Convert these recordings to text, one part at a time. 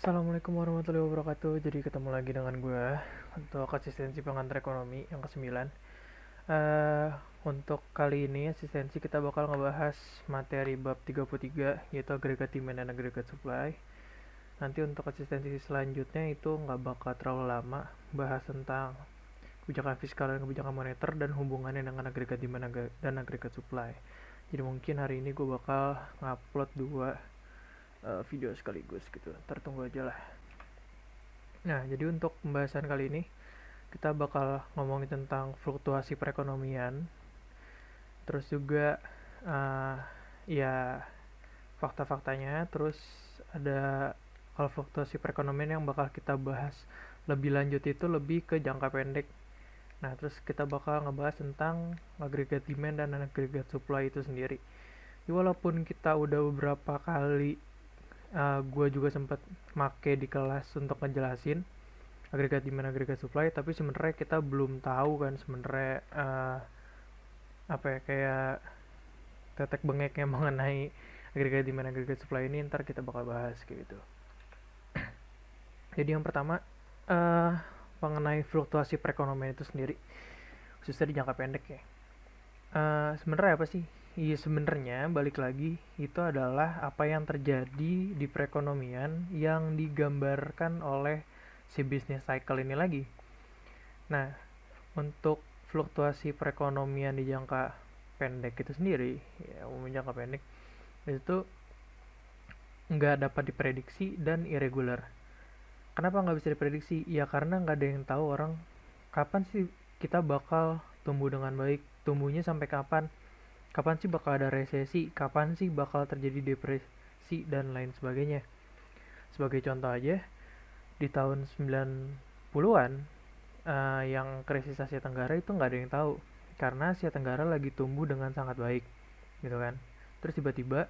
Assalamualaikum warahmatullahi wabarakatuh. Jadi ketemu lagi dengan gue untuk asistensi pengantar ekonomi yang ke-9. Eh untuk kali ini asistensi kita bakal ngebahas materi bab 33 yaitu agregat demand dan agregat supply. Nanti untuk asistensi selanjutnya itu nggak bakal terlalu lama, bahas tentang kebijakan fiskal dan kebijakan moneter dan hubungannya dengan agregat demand dan agregat supply. Jadi mungkin hari ini gue bakal ngupload dua video sekaligus gitu. Ntar tunggu aja lah. Nah, jadi untuk pembahasan kali ini kita bakal ngomongin tentang fluktuasi perekonomian, terus juga uh, ya fakta-faktanya, terus ada kalau fluktuasi perekonomian yang bakal kita bahas lebih lanjut itu lebih ke jangka pendek. Nah, terus kita bakal ngebahas tentang agregat demand dan agregat supply itu sendiri. Jadi, walaupun kita udah beberapa kali gue juga sempat make di kelas untuk ngejelasin agregat demand agregat supply, tapi sebenarnya kita belum tahu kan sebenarnya apa ya, kayak tetek bengeknya mengenai agregat demand agregat supply ini ntar kita bakal bahas kayak gitu. Jadi yang pertama mengenai fluktuasi perekonomian itu sendiri, khususnya di jangka pendek ya. Sebenarnya apa sih? Iya, sebenarnya balik lagi itu adalah apa yang terjadi di perekonomian yang digambarkan oleh si business cycle ini lagi. Nah, untuk fluktuasi perekonomian di jangka pendek itu sendiri, ya umumnya jangka pendek itu nggak dapat diprediksi dan irregular. Kenapa nggak bisa diprediksi? Ya karena nggak ada yang tahu orang kapan sih kita bakal tumbuh dengan baik, tumbuhnya sampai kapan, kapan sih bakal ada resesi, kapan sih bakal terjadi depresi dan lain sebagainya. Sebagai contoh aja, di tahun 90-an yang krisis Asia Tenggara itu nggak ada yang tahu karena Asia Tenggara lagi tumbuh dengan sangat baik gitu kan. Terus tiba-tiba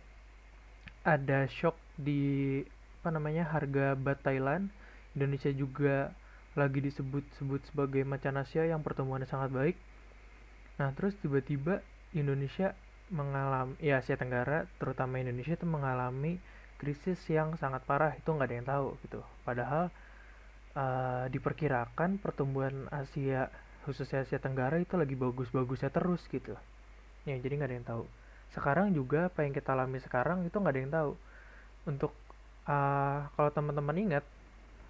ada shock di apa namanya harga bat Thailand. Indonesia juga lagi disebut-sebut sebagai macan Asia yang pertumbuhannya sangat baik. Nah, terus tiba-tiba Indonesia mengalami, ya Asia Tenggara terutama Indonesia itu mengalami krisis yang sangat parah, itu nggak ada yang tahu gitu. Padahal diperkirakan pertumbuhan Asia, khususnya Asia Tenggara itu lagi bagus-bagusnya terus gitu. Ya, jadi nggak ada yang tahu. Sekarang juga apa yang kita alami sekarang itu nggak ada yang tahu. Untuk kalau teman-teman ingat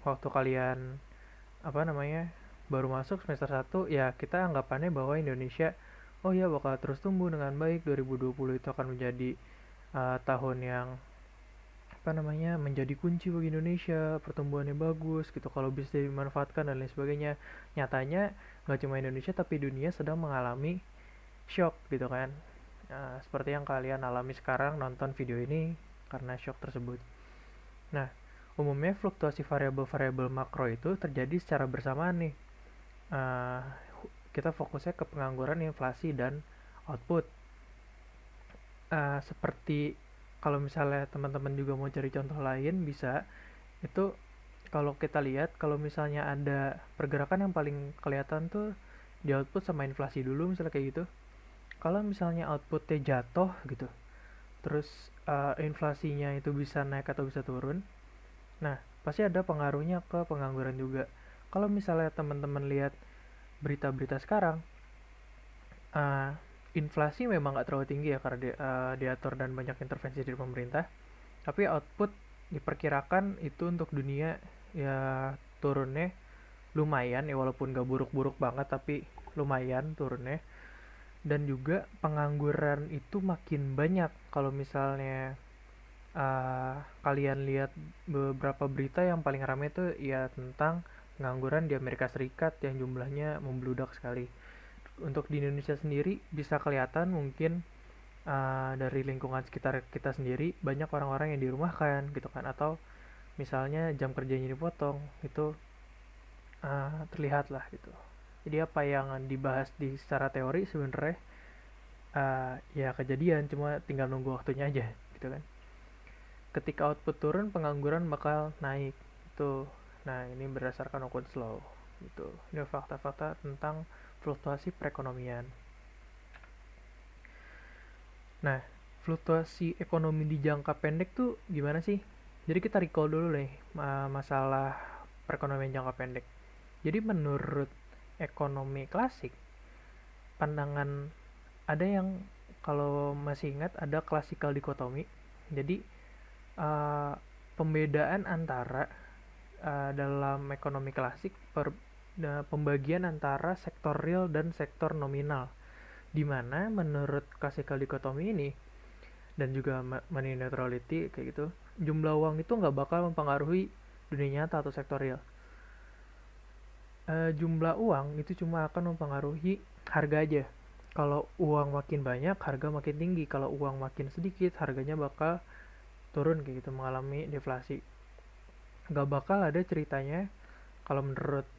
waktu kalian apa namanya baru masuk semester 1 ya kita anggapannya bahwa Indonesia oh ya bakal terus tumbuh dengan baik, 2020 itu akan menjadi tahun yang apa namanya menjadi kunci bagi Indonesia, pertumbuhannya bagus gitu kalau bisa dimanfaatkan dan lain sebagainya. Nyatanya nggak cuma Indonesia tapi dunia sedang mengalami shock gitu kan. Seperti yang kalian alami sekarang nonton video ini karena shock tersebut. Nah, umumnya fluktuasi variabel-variabel makro itu terjadi secara bersamaan nih. Uh, kita fokusnya ke pengangguran, inflasi, dan output. Seperti kalau misalnya teman-teman juga mau cari contoh lain bisa itu kalau kita lihat kalau misalnya ada pergerakan yang paling kelihatan tuh di output sama inflasi dulu misalnya kayak gitu. Kalau misalnya outputnya jatuh gitu terus inflasinya itu bisa naik atau bisa turun, nah pasti ada pengaruhnya ke pengangguran juga. Kalau misalnya teman-teman lihat berita-berita sekarang, inflasi memang nggak terlalu tinggi ya karena diatur dan banyak intervensi dari pemerintah, tapi output diperkirakan itu untuk dunia ya turunnya lumayan ya, walaupun nggak buruk-buruk banget tapi lumayan turunnya. Dan juga pengangguran itu makin banyak. Kalau misalnya kalian lihat beberapa berita yang paling ramai itu ya tentang pengangguran di Amerika Serikat yang jumlahnya membludak sekali. Untuk di Indonesia sendiri bisa kelihatan mungkin dari lingkungan sekitar kita sendiri banyak orang-orang yang dirumahkan gitu kan, atau misalnya jam kerjanya dipotong itu terlihat lah gitu. Jadi apa yang dibahas di secara teori sebenarnya ya kejadian, cuma tinggal nunggu waktunya aja gitu kan. Ketika output turun pengangguran bakal naik itu. Nah ini berdasarkan Oakun Slow gitu. Ini fakta-fakta tentang fluktuasi perekonomian. Nah, fluktuasi ekonomi di jangka pendek tuh gimana sih? Jadi kita recall dulu nih masalah perekonomian jangka pendek. Jadi menurut ekonomi klasik, pandangan ada yang kalau masih ingat ada classical dichotomy. Jadi uh, pembedaan antara dalam ekonomi klasik pembagian antara sektor real dan sektor nominal. Di mana menurut classical dichotomy ini dan juga money neutrality kayak gitu, jumlah uang itu nggak bakal mempengaruhi dunia nyata atau sektor real. Jumlah uang itu cuma akan mempengaruhi harga aja. Kalau uang makin banyak, harga makin tinggi. Kalau uang makin sedikit, harganya bakal turun kayak gitu, mengalami deflasi. Gak bakal ada ceritanya kalau menurut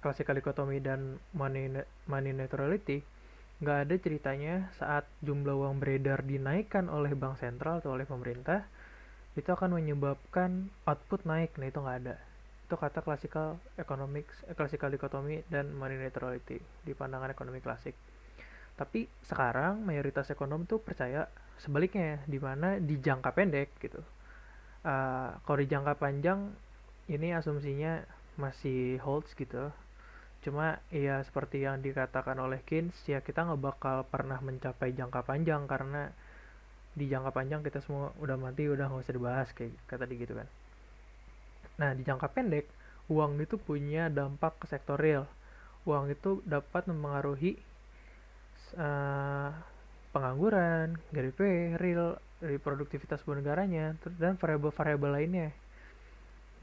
classical dichotomy dan money neutrality, gak ada ceritanya saat jumlah uang beredar dinaikkan oleh bank sentral atau oleh pemerintah, itu akan menyebabkan output naik. Nah, itu nggak ada. Itu kata classical economics, classical dichotomy dan money neutrality di pandangan ekonomi klasik. Tapi sekarang mayoritas ekonom tuh percaya sebaliknya, di mana di jangka pendek gitu. Kalau di jangka panjang ini asumsinya masih holds gitu. Cuma ya seperti yang dikatakan oleh Keynes, ya kita nggak bakal pernah mencapai jangka panjang karena di jangka panjang kita semua udah mati, udah nggak usah dibahas kayak tadi gitu kan. Nah, di jangka pendek, uang itu punya dampak ke sektor real. Uang itu dapat mempengaruhi uh, pengangguran, GDP real, dari produktivitas sebuah negaranya, dan variabel-variabel lainnya.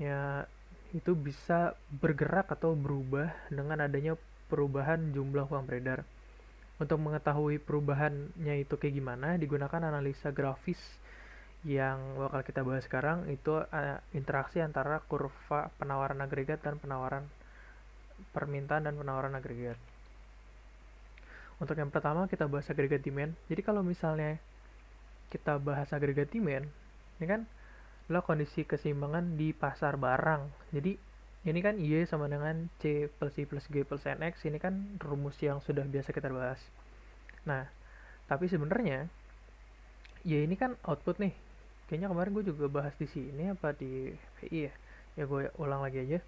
Ya, itu bisa bergerak atau berubah dengan adanya perubahan jumlah uang beredar. Untuk mengetahui perubahannya itu kayak gimana, digunakan analisa grafis yang bakal kita bahas sekarang, itu interaksi antara kurva penawaran agregat dan penawaran permintaan dan penawaran agregat. Untuk yang pertama kita bahas agregat demand. Jadi kalau misalnya kita bahas agregat demand, ini kan adalah kondisi keseimbangan di pasar barang. Jadi ini kan Y sama dengan C plus I plus G plus NX. Ini kan rumus yang sudah biasa kita bahas. Nah, tapi sebenarnya Y ini kan output nih. Kayaknya kemarin gue juga bahas di sini apa di PI ya. Ya gue ulang lagi aja.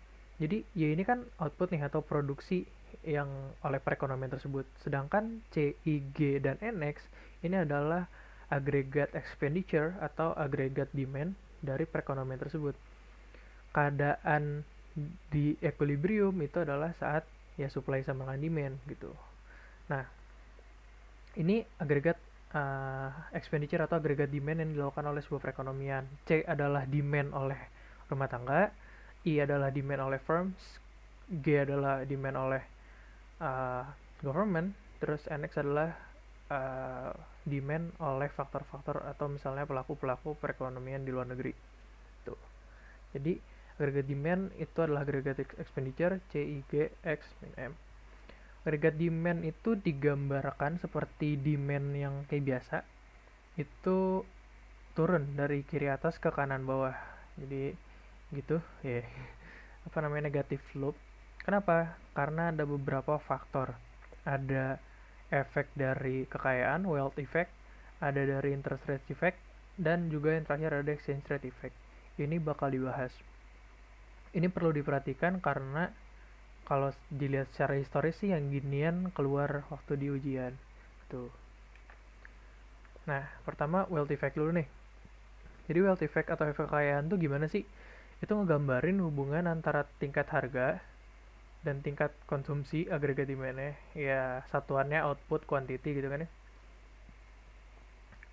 Jadi Y ini kan output nih atau produksi yang oleh perekonomian tersebut. Sedangkan C, I, G, dan NX ini adalah agregat expenditure atau agregat demand dari perekonomian tersebut. Keadaan di equilibrium itu adalah saat ya supply sama dengan demand gitu. Nah, ini agregat expenditure atau agregat demand yang dilakukan oleh sebuah perekonomian. C adalah demand oleh rumah tangga, I adalah demand oleh firms, G adalah demand oleh government, terus NX adalah demand oleh faktor-faktor atau misalnya pelaku-pelaku perekonomian di luar negeri. Tuh. Jadi agregat demand itu adalah agregat expenditure C, I, G, X, M. Agregat demand itu digambarkan seperti demand yang kayak biasa, itu turun dari kiri atas ke kanan bawah. Jadi gitu ya. Apa namanya, negatif slope. Kenapa? Karena ada beberapa faktor. Ada efek dari kekayaan, wealth effect, ada dari interest rate effect, dan juga yang terakhir ada exchange rate effect. Ini bakal dibahas. Ini perlu diperhatikan karena kalau dilihat secara historis sih yang ginian keluar waktu di ujian. Tuh. Nah, pertama wealth effect dulu nih. Jadi wealth effect atau efek kekayaan tuh gimana sih? Itu ngegambarin hubungan antara tingkat harga dan tingkat konsumsi agregat demand-nya. Ya, satuannya output quantity gitu kan ya.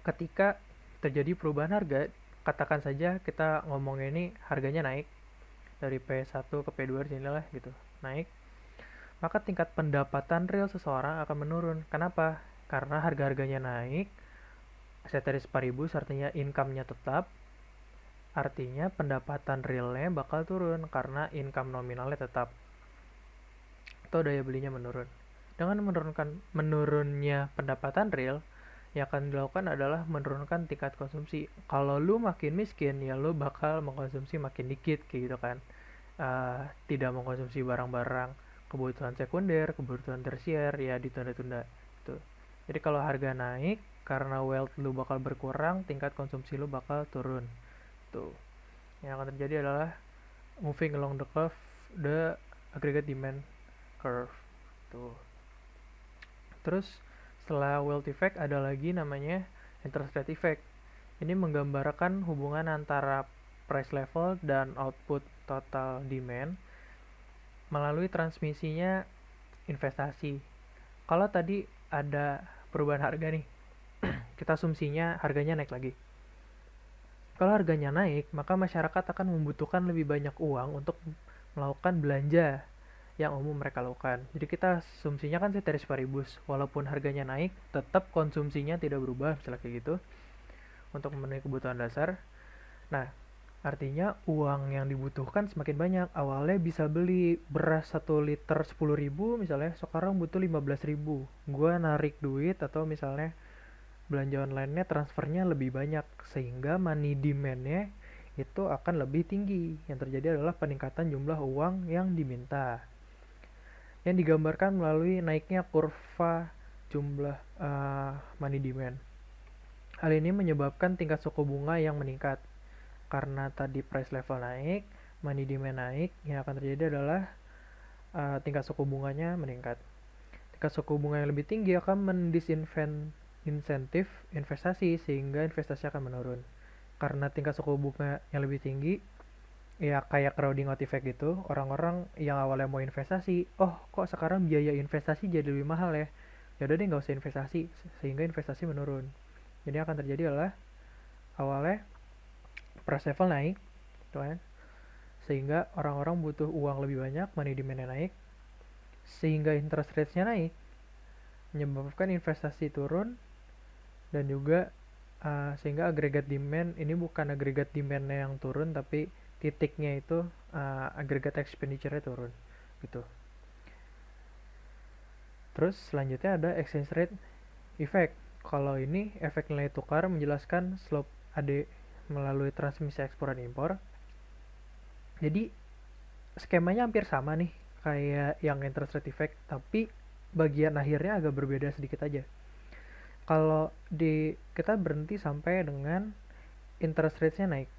Ketika terjadi perubahan harga, katakan saja kita ngomongnya ini harganya naik dari P1 ke P2 lah gitu. Naik, maka tingkat pendapatan real seseorang akan menurun. Kenapa? Karena harga-harganya naik, ceteris paribus artinya income-nya tetap, artinya pendapatan realnya bakal turun karena income nominalnya tetap. Atau daya belinya menurun. Dengan menurunnya pendapatan real, yang akan dilakukan adalah menurunkan tingkat konsumsi. Kalau lu makin miskin, ya lu bakal mengkonsumsi makin dikit kayak gitu kan. Tidak mengkonsumsi barang-barang kebutuhan sekunder, kebutuhan tersier, ya ditunda-tunda gitu. Jadi kalau harga naik, karena wealth lu bakal berkurang, tingkat konsumsi lu bakal turun tuh. Yang akan terjadi adalah moving along the curve, the aggregate demand curve. Tuh. Terus setelah wealth effect ada lagi namanya interest rate effect. Ini menggambarkan hubungan antara price level dan output total demand melalui transmisinya investasi. Kalau tadi ada perubahan harga nih, kita asumsinya harganya naik lagi. Kalau harganya naik, maka masyarakat akan membutuhkan lebih banyak uang untuk melakukan belanja yang umum mereka lakukan. Jadi kita asumsinya kan ceteris paribus, walaupun harganya naik, tetap konsumsinya tidak berubah, misalnya kayak gitu, untuk memenuhi kebutuhan dasar. Nah, artinya uang yang dibutuhkan semakin banyak. Awalnya bisa beli beras 1 liter 10.000 misalnya, sekarang butuh 15.000. Gua narik duit atau misalnya belanja online-nya transfernya lebih banyak, sehingga money demand-nya itu akan lebih tinggi. Yang terjadi adalah peningkatan jumlah uang yang diminta, yang digambarkan melalui naiknya kurva jumlah money demand. Hal ini menyebabkan tingkat suku bunga yang meningkat. Karena tadi price level naik, money demand naik, yang akan terjadi adalah tingkat suku bunganya meningkat. Tingkat suku bunga yang lebih tinggi akan insentif investasi, sehingga investasi akan menurun. Karena tingkat suku bunga yang lebih tinggi, ya kayak crowding out effect gitu, orang-orang yang awalnya mau investasi, oh kok sekarang biaya investasi jadi lebih mahal ya, yaudah deh nggak usah investasi, sehingga investasi menurun. Jadi akan terjadi adalah awalnya price level naik, kan? Sehingga orang-orang butuh uang lebih banyak, money demand-nya naik, sehingga interest rate-nya naik, menyebabkan investasi turun, dan juga sehingga agregat demand ini bukan agregat demand-nya yang turun, tapi titiknya itu agregat expenditure-nya turun gitu. Terus selanjutnya ada exchange rate effect. Kalau ini efek nilai tukar menjelaskan slope AD melalui transmisi ekspor dan impor. Jadi skemanya hampir sama nih kayak yang interest rate effect, tapi bagian akhirnya agak berbeda sedikit aja. Kalau kita berhenti sampai dengan interest rates-nya naik.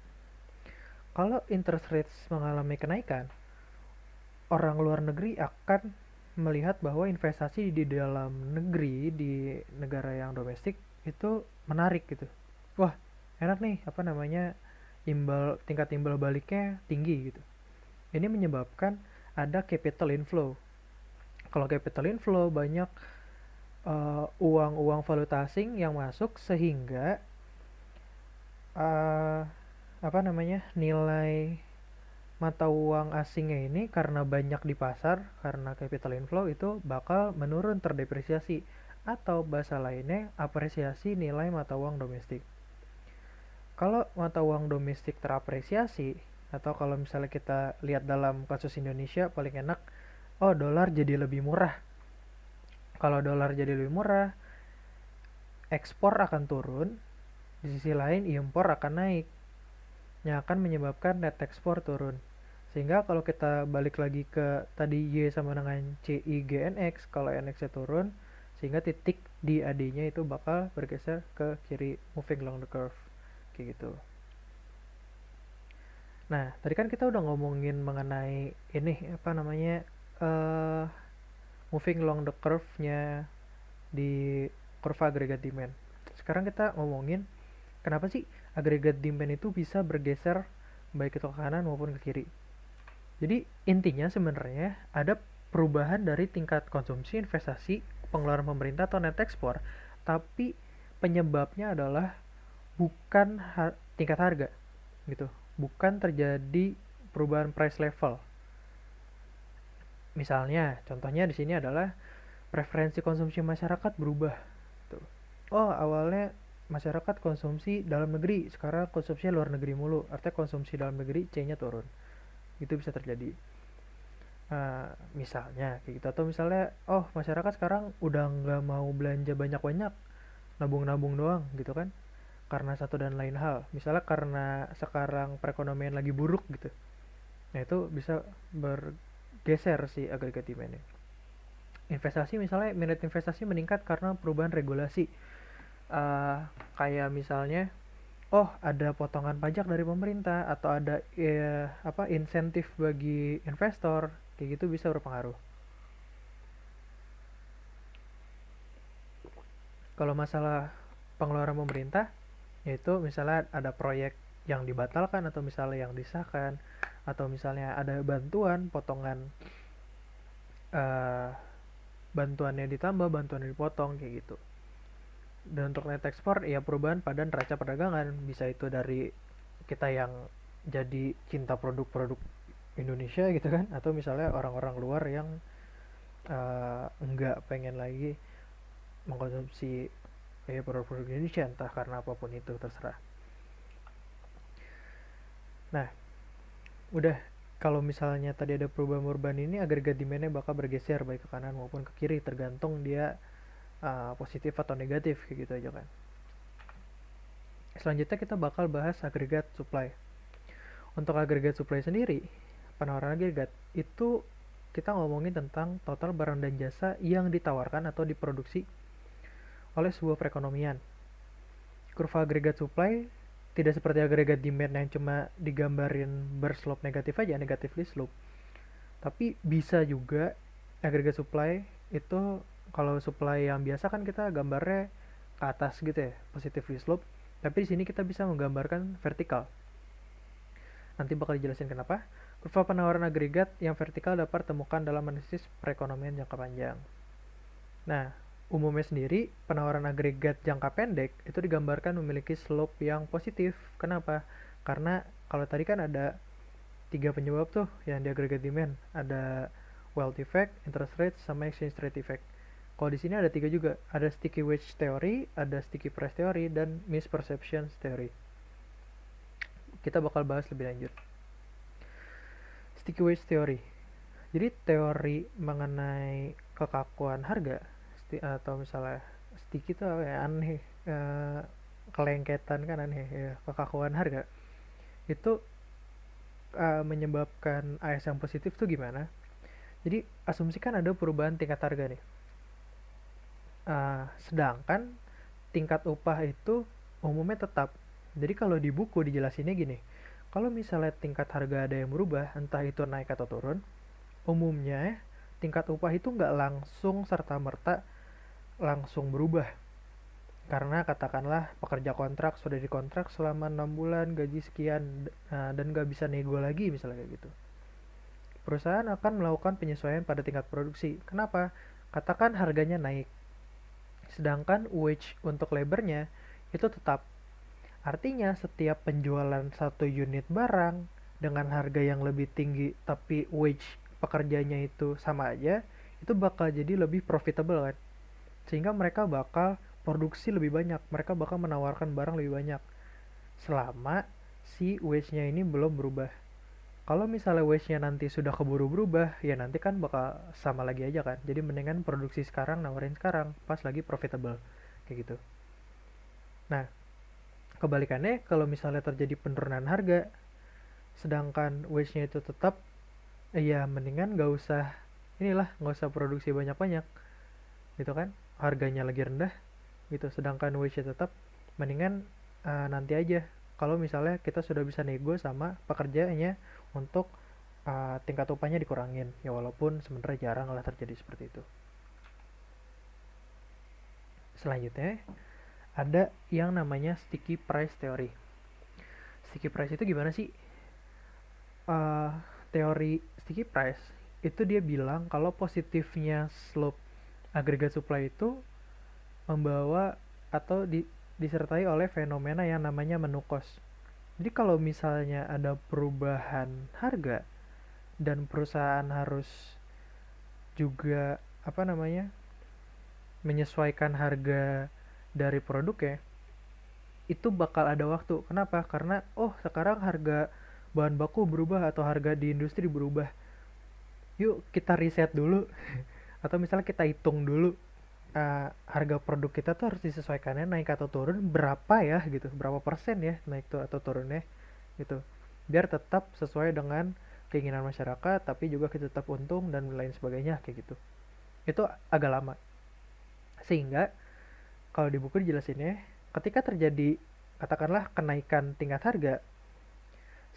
Kalau interest rates mengalami kenaikan, orang luar negeri akan melihat bahwa investasi di dalam negeri, di negara yang domestik itu menarik gitu. Wah, enak nih, tingkat timbal baliknya tinggi gitu. Ini menyebabkan ada capital inflow. Kalau capital inflow, banyak uang-uang valuta asing yang masuk, sehingga nilai mata uang asingnya ini karena banyak di pasar, karena capital inflow itu bakal menurun, terdepresiasi, atau bahasa lainnya apresiasi nilai mata uang domestik. Kalau mata uang domestik terapresiasi, atau kalau misalnya kita lihat dalam kasus Indonesia paling enak, oh dolar jadi lebih murah. Kalau dolar jadi lebih murah, ekspor akan turun, di sisi lain impor akan naik, yang akan menyebabkan net ekspor turun. Sehingga kalau kita balik lagi ke tadi Y sama dengan CIGNX, kalau NX-nya turun, sehingga titik di AD-nya itu bakal bergeser ke kiri, moving along the curve, kayak gitu. Nah, tadi kan kita udah ngomongin mengenai ini moving along the curve-nya di kurva agregat demand. Sekarang kita ngomongin kenapa sih agregat demand itu bisa bergeser baik itu ke kanan maupun ke kiri. Jadi intinya sebenarnya ada perubahan dari tingkat konsumsi, investasi, pengeluaran pemerintah atau net ekspor, tapi penyebabnya adalah bukan tingkat harga gitu, bukan terjadi perubahan price level. Misalnya, contohnya di sini adalah preferensi konsumsi masyarakat berubah. Tuh. Oh, awalnya masyarakat konsumsi dalam negeri, sekarang konsumsinya luar negeri mulu. Artinya konsumsi dalam negeri C-nya turun. Itu bisa terjadi. Misalnya kayak gitu, atau misalnya masyarakat sekarang udah nggak mau belanja banyak-banyak, nabung-nabung doang gitu kan, karena satu dan lain hal. Misalnya karena sekarang perekonomian lagi buruk gitu. Nah itu bisa bergeser si agregat demand-nya. Investasi, misalnya minat investasi meningkat karena perubahan regulasi. Kayak misalnya oh ada potongan pajak dari pemerintah atau ada insentif bagi investor, kayak gitu bisa berpengaruh. Kalau masalah pengeluaran pemerintah, yaitu misalnya ada proyek yang dibatalkan atau misalnya yang disahkan, atau misalnya ada bantuan potongan, eh, bantuannya ditambah, bantuannya dipotong, kayak gitu. Dan untuk net ekspor ya perubahan pada neraca perdagangan, bisa itu dari kita yang jadi cinta produk-produk Indonesia gitu kan, atau misalnya orang-orang luar yang nggak pengen lagi mengkonsumsi produk-produk Indonesia, entah karena apapun itu, terserah. Nah, udah, kalau misalnya tadi ada perubahan-perubahan ini, agregat demand-nya bakal bergeser baik ke kanan maupun ke kiri, tergantung dia positif atau negatif, kayak gitu aja kan. Selanjutnya kita bakal bahas agregat supply. Untuk agregat supply sendiri, penawaran agregat itu kita ngomongin tentang total barang dan jasa yang ditawarkan atau diproduksi oleh sebuah perekonomian. Kurva agregat supply tidak seperti agregat demand yang cuma digambarin berslope negatif aja, negatively slope. Tapi bisa juga agregat supply itu, kalau supply yang biasa kan kita gambarnya ke atas gitu ya, positively slope. Tapi di sini kita bisa menggambarkan vertikal. Nanti bakal dijelasin kenapa. Kurva penawaran agregat yang vertikal dapat temukan dalam analisis perekonomian jangka panjang. Nah, umumnya sendiri, penawaran agregat jangka pendek itu digambarkan memiliki slope yang positif. Kenapa? Karena kalau tadi kan ada 3 penyebab tuh yang di agregat demand. Ada wealth effect, interest rate, sama exchange rate effect. Kalau di sini ada 3 juga. Ada sticky wage theory, ada sticky price theory, dan misperception theory. Kita bakal bahas lebih lanjut. Sticky wage theory. Jadi teori mengenai kekakuan harga, atau misalnya sticky itu apa ya, aneh, kelengketan kan aneh ya, kekakuan harga itu menyebabkan AS yang positif tuh gimana. Jadi asumsikan ada perubahan tingkat harga nih, sedangkan tingkat upah itu umumnya tetap. Jadi kalau di buku dijelasinnya gini, kalau misalnya tingkat harga ada yang berubah, entah itu naik atau turun, umumnya tingkat upah itu nggak langsung serta-merta langsung berubah. Karena katakanlah pekerja kontrak sudah dikontrak selama 6 bulan, gaji sekian, dan nggak bisa nego lagi misalnya kayak gitu. Perusahaan akan melakukan penyesuaian pada tingkat produksi. Kenapa? Katakan harganya naik, sedangkan wage untuk labornya itu tetap. Artinya setiap penjualan satu unit barang dengan harga yang lebih tinggi tapi wage pekerjanya itu sama aja, itu bakal jadi lebih profitable kan. Sehingga mereka bakal produksi lebih banyak, mereka bakal menawarkan barang lebih banyak selama si wage-nya ini belum berubah. Kalau misalnya wage-nya nanti sudah keburu berubah, ya nanti kan bakal sama lagi aja kan. Jadi mendingan produksi sekarang, nawarin sekarang, pas lagi profitable, kayak gitu. Nah, kebalikannya, kalau misalnya terjadi penurunan harga, sedangkan wage-nya itu tetap, ya mendingan gak usah produksi banyak-banyak, gitu kan. Harganya lagi rendah, gitu. Sedangkan wage-nya tetap, mendingan nanti aja. Kalau misalnya kita sudah bisa nego sama pekerjanya untuk tingkat upahnya dikurangin, ya walaupun sebenarnya jarang lah terjadi seperti itu. Selanjutnya, ada yang namanya sticky price theory. Sticky price itu gimana sih? Teori sticky price itu dia bilang kalau positifnya slope agregat supply itu membawa atau disertai oleh fenomena yang namanya menu cost. Jadi kalau misalnya ada perubahan harga dan perusahaan harus juga menyesuaikan harga dari produknya, itu bakal ada waktu. Kenapa? Karena sekarang harga bahan baku berubah atau harga di industri berubah. Yuk kita riset dulu atau misalnya kita hitung dulu harga produk kita tuh harus disesuaikannya naik atau turun berapa ya gitu, berapa persen ya naik tuh atau turunnya gitu, biar tetap sesuai dengan keinginan masyarakat tapi juga kita tetap untung dan lain sebagainya kayak gitu. Itu agak lama, sehingga kalau di buku dijelasinnya ketika terjadi katakanlah kenaikan tingkat harga.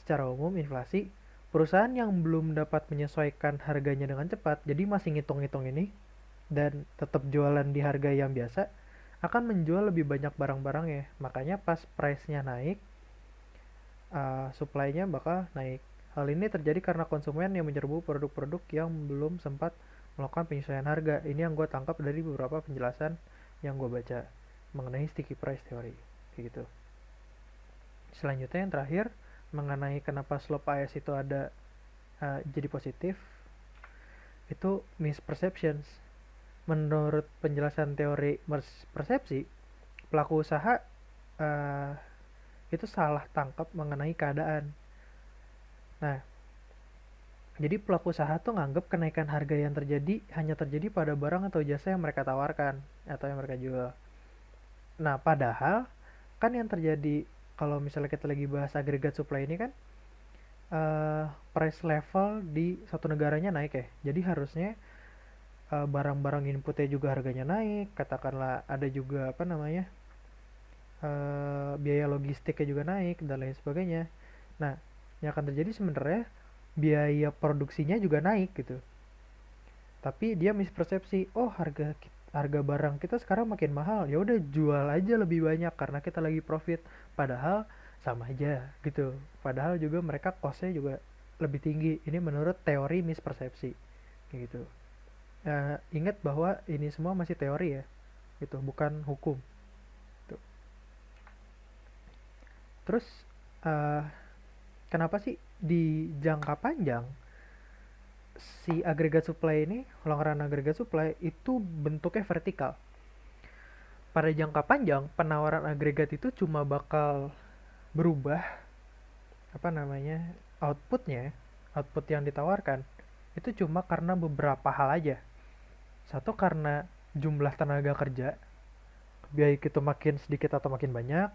Secara umum inflasi, perusahaan yang belum dapat menyesuaikan harganya dengan cepat, jadi masih ngitung-ngitung ini, dan tetap jualan di harga yang biasa, akan menjual lebih banyak barang-barangnya. Makanya pas price-nya naik, supply-nya bakal naik. Hal ini terjadi karena konsumen yang menyerbu produk-produk yang belum sempat melakukan penyesuaian harga. Ini yang gue tangkap dari beberapa penjelasan yang gue baca mengenai sticky price theory. Kayak gitu. Selanjutnya yang terakhir, mengenai kenapa slope AS itu ada jadi positif, itu misperceptions. Menurut penjelasan teori persepsi, pelaku usaha itu salah tangkap mengenai keadaan. Nah, jadi pelaku usaha tuh nganggap kenaikan harga yang terjadi hanya terjadi pada barang atau jasa yang mereka tawarkan atau yang mereka jual. Nah, padahal kan yang terjadi kalau misalnya kita lagi bahas agregat supply ini kan price level di satu negaranya naik ya. Jadi harusnya barang-barang inputnya juga harganya naik, katakanlah ada juga apa namanya biaya logistiknya juga naik dan lain sebagainya. Nah, yang akan terjadi sebenarnya biaya produksinya juga naik gitu. Tapi dia mispersepsi, oh harga barang kita sekarang makin mahal, ya udah jual aja lebih banyak karena kita lagi profit. Padahal sama aja gitu. Padahal juga mereka costnya juga lebih tinggi. Ini menurut teori mispersepsi gitu. Ingat bahwa ini semua masih teori ya, gitu, bukan hukum. Tuh. Terus kenapa sih di jangka panjang si agregat supply ini, long run agregat supply itu bentuknya vertikal? Pada jangka panjang penawaran agregat itu cuma bakal berubah apa namanya output yang ditawarkan itu cuma karena beberapa hal aja. Satu, karena jumlah tenaga kerja, baik itu makin sedikit atau makin banyak,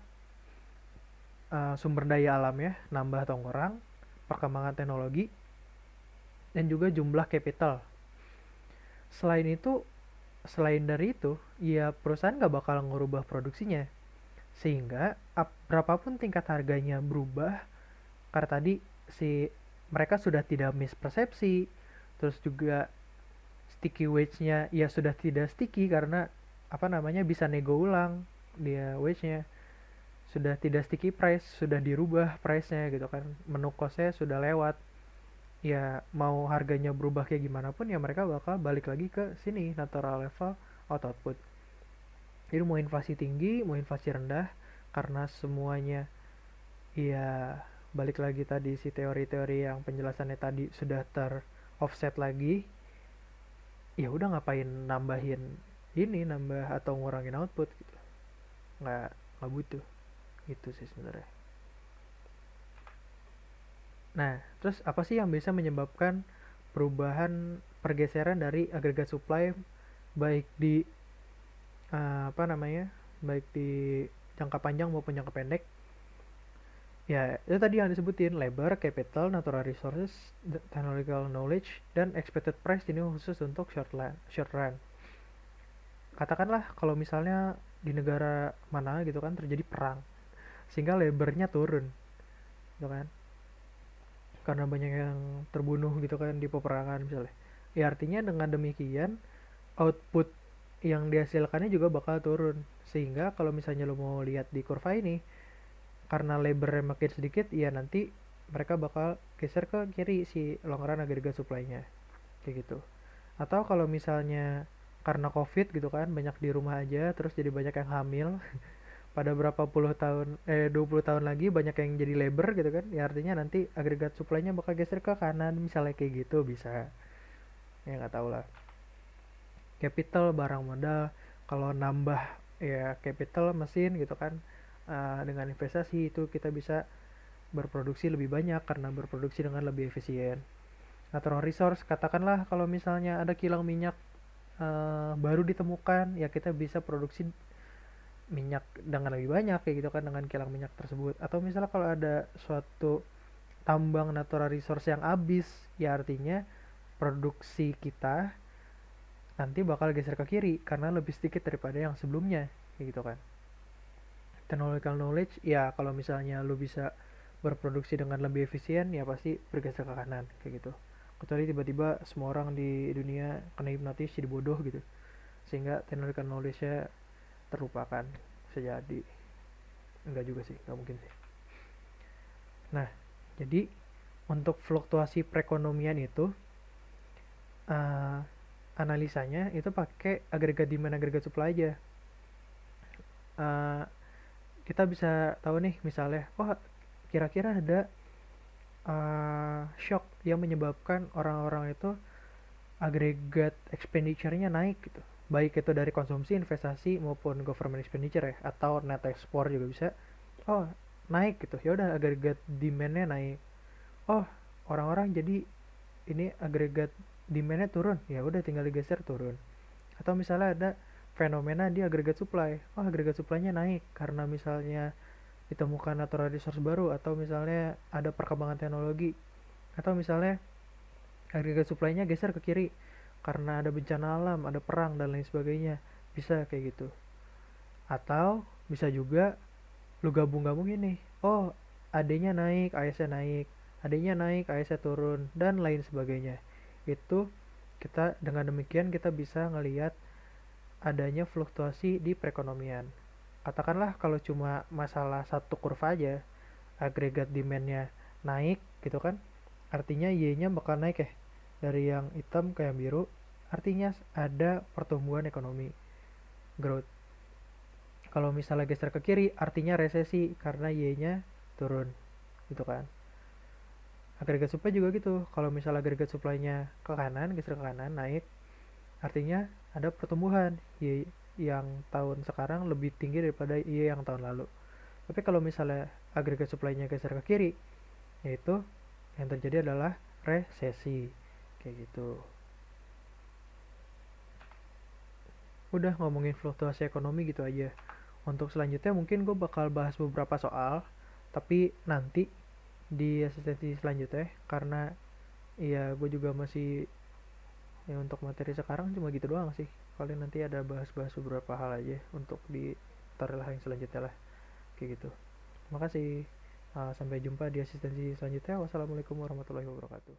sumber daya alamnya nambah atau kurang, perkembangan teknologi, dan juga jumlah capital. Selain dari itu, ya perusahaan nggak bakal ngubah produksinya. Sehingga berapapun tingkat harganya berubah, karena tadi mereka sudah tidak mispersepsi, terus juga sticky wage-nya ya sudah tidak sticky karena apa namanya bisa nego ulang dia wage-nya, sudah tidak sticky price, sudah dirubah price-nya gitu kan, menu cost-nya sudah lewat. Ya mau harganya berubah kayak gimana pun ya mereka bakal balik lagi ke sini, natural level output. Jadi mau inflasi tinggi mau inflasi rendah, karena semuanya ya balik lagi tadi si teori-teori yang penjelasannya tadi sudah ter offset lagi, ya udah ngapain nambah atau ngurangin output gitu, nggak butuh gitu sih sebenarnya. Nah, terus apa sih yang bisa menyebabkan perubahan pergeseran dari agregat supply baik di apa namanya baik di jangka panjang maupun jangka pendek? Ya, itu tadi yang disebutin, labor, capital, natural resources, technological knowledge, dan expected price. Ini khusus untuk short run. Katakanlah kalau misalnya di negara mana gitu kan terjadi perang, sehingga labornya turun, gitu kan? Karena banyak yang terbunuh gitu kan di peperangan misalnya. Ya artinya dengan demikian output yang dihasilkannya juga bakal turun. Sehingga kalau misalnya lo mau lihat di kurva ini, karena labornya makin sedikit, ya nanti mereka bakal geser ke kiri si long run agregat supply-nya kayak gitu. Atau kalau misalnya karena covid gitu kan, banyak di rumah aja terus jadi banyak yang hamil pada berapa puluh tahun 20 tahun lagi banyak yang jadi labor gitu kan, ya artinya nanti agregat supply-nya bakal geser ke kanan misalnya kayak gitu, bisa. Ya nggak tahu lah. Capital, barang modal, kalau nambah ya capital mesin gitu kan, dengan investasi itu kita bisa berproduksi lebih banyak karena berproduksi dengan lebih efisien. Natural resource, katakanlah kalau misalnya ada kilang minyak baru ditemukan, ya kita bisa produksi minyak dengan lebih banyak kayak gitu kan dengan kilang minyak tersebut. Atau misalnya kalau ada suatu tambang natural resource yang habis, ya artinya produksi kita nanti bakal geser ke kiri karena lebih sedikit daripada yang sebelumnya kayak gitu kan. technological knowledge ya kalau misalnya lu bisa berproduksi dengan lebih efisien ya pasti bergeser ke kanan kayak gitu, kecuali tiba-tiba semua orang di dunia kena hipnotis jadi bodoh gitu sehingga technological knowledge-nya terlupakan. Bisa jadi, enggak juga sih, enggak mungkin sih. Nah, jadi untuk fluktuasi perekonomian itu uh, analisanya itu pakai agregat demand agregat supply aja. uh, kita bisa tahu nih misalnya, oh kira-kira ada shock yang menyebabkan orang-orang itu agregat expenditure-nya naik gitu, baik itu dari konsumsi, investasi maupun government expenditure ya, atau net export juga bisa. Oh naik gitu, ya udah agregat demand-nya naik. Oh orang-orang jadi ini agregat demand-nya turun, ya udah tinggal digeser turun. Atau misalnya ada fenomena di agregat supply, oh agregat supply-nya naik karena misalnya ditemukan natural resource baru, atau misalnya ada perkembangan teknologi, atau misalnya agregat supply-nya geser ke kiri karena ada bencana alam, ada perang dan lain sebagainya. Bisa kayak gitu. Atau bisa juga lu gabung-gabung ini. Oh, AD-nya naik, AS-nya naik. AD-nya naik, AS-nya turun dan lain sebagainya. Itu kita dengan demikian kita bisa ngelihat adanya fluktuasi di perekonomian. Katakanlah kalau cuma masalah satu kurva aja, agregat demand-nya naik gitu kan, artinya Y-nya bakal naik ya, dari yang hitam ke yang biru, artinya ada pertumbuhan ekonomi, growth. Kalau misalnya geser ke kiri artinya resesi karena Y-nya turun gitu kan. Agregat supply juga gitu, kalau misalnya agregat supply-nya ke kanan, geser ke kanan naik, artinya ada pertumbuhan, Y yang tahun sekarang lebih tinggi daripada Y yang tahun lalu. Tapi kalau misalnya agregat supply-nya geser ke kiri, yaitu yang terjadi adalah resesi kayak gitu. Udah ngomongin fluktuasi ekonomi gitu aja. Untuk selanjutnya mungkin gue bakal bahas beberapa soal, tapi nanti di asistensi selanjutnya, karena ya gue juga masih, ya untuk materi sekarang cuma gitu doang sih. Kalian nanti ada bahas-bahas beberapa hal aja untuk di tutorial yang selanjutnya lah kayak gitu. Terima kasih. Sampai jumpa di asistensi selanjutnya. Wassalamualaikum warahmatullahi wabarakatuh.